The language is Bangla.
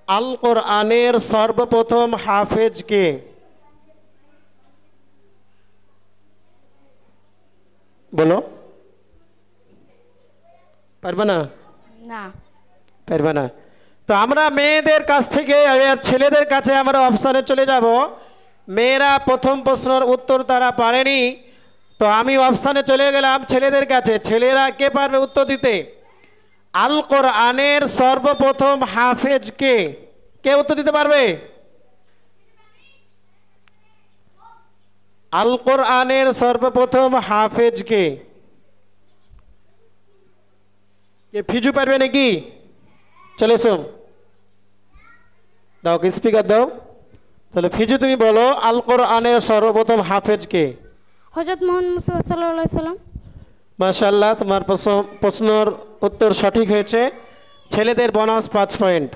আল কোরআনের সর্বপ্রথম হাফেজ কে? বলো। পারবে না? না। পারবে না। তো আমরা মেয়েদের কাছ থেকে ছেলেদের কাছে আমরা অপশানে চলে যাব। মেয়েরা প্রথম প্রশ্নের উত্তর তারা পারেনি, তো আমি অপশানে চলে গেলাম ছেলেদের কাছে। ছেলেরা কে পারবে উত্তর দিতে? আল কোরআনের সর্বপ্রথম হাফেজ কে? কে উত্তর দিতে পারবে? আল কোরআনের সর্বপ্রথম হাফেজ কে? কে ফিজু পারবে নাকি? চলে এসো, দাও স্পিকার দাও। তাহলে ফিজু তুমি বলো আল কোরআনের সর্বপ্রথম হাফেজ কে? হযরত মুহাম্মদ মুস্তাফা সাল্লাল্লাহু আলাইহি সাল্লাম। মাশাআল্লাহ, তোমার প্রশ্নের উত্তর সঠিক হয়েছে। ছেলেদের বোনাস 5 পয়েন্ট।